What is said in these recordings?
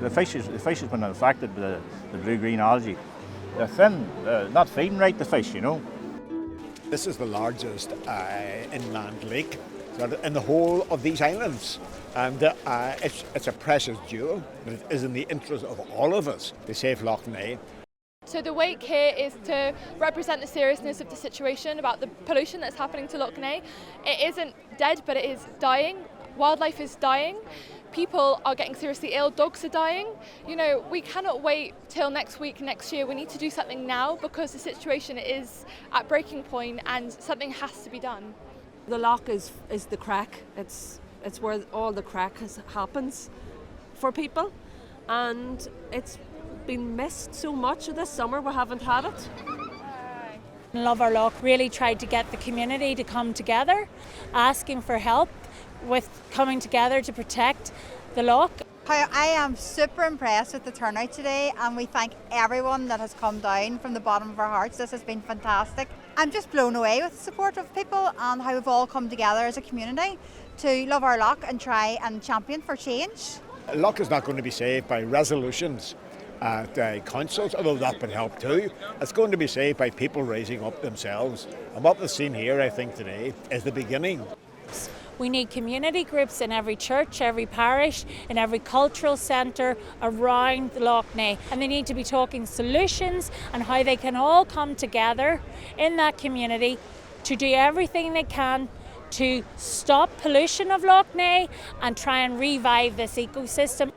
The fish has been affected by the blue-green algae. They're thin, not feeding right, the fish, you know. This is the largest inland lake in the whole of these islands. And it's a precious jewel, but it is in the interest of all of us to save Lough Neagh. So the wake here is to represent the seriousness of the situation about the pollution that's happening to Lough Neagh. It isn't dead, but it is dying. Wildlife is dying. People are getting seriously ill. Dogs are dying. You know, we cannot wait till next week, next year. We need to do something now because the situation is at breaking point and something has to be done. The lough is the crack. It's where all the crack happens for people, and it's been missed so much this summer. We haven't had it. Love Our Lough really tried to get the community to come together, asking for help with coming together to protect the lough. I am super impressed with the turnout today, and we thank everyone that has come down from the bottom of our hearts. This has been fantastic. I'm just blown away with the support of people and how we've all come together as a community to love our lough and try and champion for change. Lough is not going to be saved by resolutions at councils, although that would help too. It's going to be saved by people raising up themselves. And what we've seen here, I think, today is the beginning. We need community groups in every church, every parish, in every cultural centre around Lough Neagh. And they need to be talking solutions and how they can all come together in that community to do everything they can to stop pollution of Lough Neagh and try and revive this ecosystem.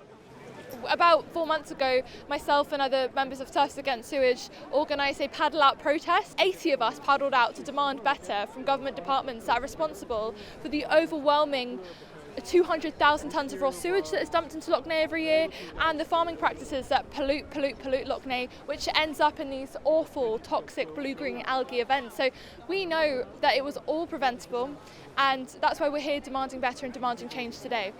About 4 months ago, myself and other members of Surfers Against Sewage organised a paddle out protest. 80 of us paddled out to demand better from government departments that are responsible for the overwhelming 200,000 tonnes of raw sewage that is dumped into Lough Neagh every year, and the farming practices that pollute Lough Neagh, which ends up in these awful toxic blue-green algae events. So we know that it was all preventable, and that's why we're here demanding better and demanding change today.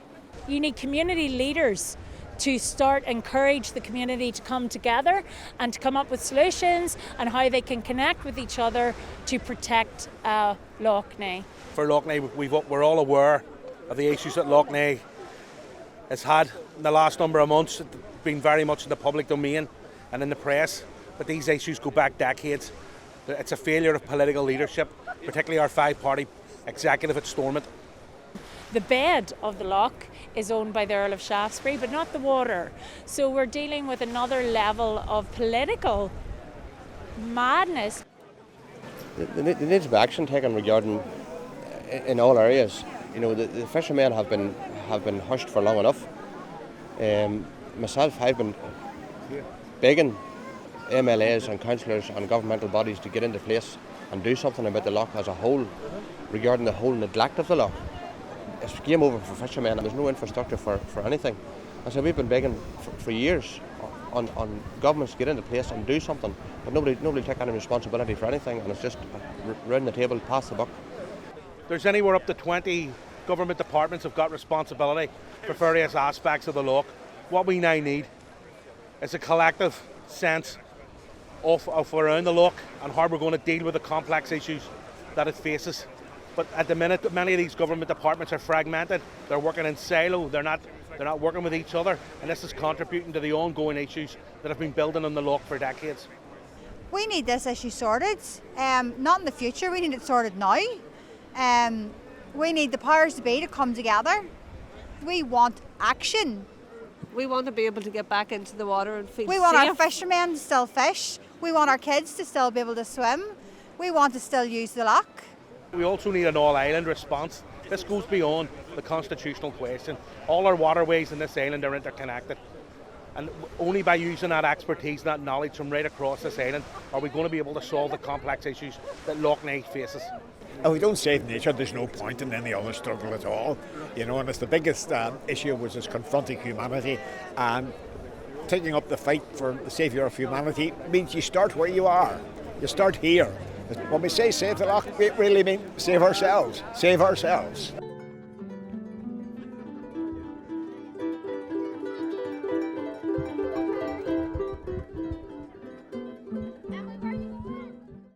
You need community leaders to start encourage the community to come together and to come up with solutions and how they can connect with each other to protect Lough Neagh. For Lough Neagh, we're all aware of the issues that Lough Neagh has had in the last number of months. It's been very much in the public domain and in the press, but these issues go back decades. It's a failure of political leadership, particularly our five-party executive at Stormont. The bed of the lough is owned by the Earl of Shaftesbury, but not the water. So we're dealing with another level of political madness. There needs to be action taken regarding in all areas. You know, the fishermen have been hushed for long enough. Myself, I've been begging MLAs and councillors and governmental bodies to get into place and do something about the lough as a whole, regarding the whole neglect of the lough. It's game over for fishermen. There's no infrastructure for anything. And so we've been begging for years on governments to get into place and do something, but nobody take any responsibility for anything, and it's just round the table, pass the buck. There's anywhere up to 20 government departments have got responsibility for various aspects of the lough. What we now need is a collective sense of around the lough and how we're going to deal with the complex issues that it faces. But at the minute, many of these government departments are fragmented. They're working in silo. They're not working with each other, and this is contributing to the ongoing issues that have been building on the lough for decades. We need this issue sorted, not in the future. We need it sorted now. We need the powers to be to come together. We want action. We want to be able to get back into the water and feel safe. We want our fishermen to still fish. We want our kids to still be able to swim. We want to still use the lough. We also need an all-island response. This goes beyond the constitutional question. All our waterways in this island are interconnected. And only by using that expertise, that knowledge from right across this island, are we going to be able to solve the complex issues that Lough Neagh faces. If we don't save nature, there's no point in any other struggle at all. You know, and it's the biggest issue, which is confronting humanity, and taking up the fight for the saviour of humanity means you start where you are. You start here. When we say save the lough, we really mean save ourselves. Save ourselves.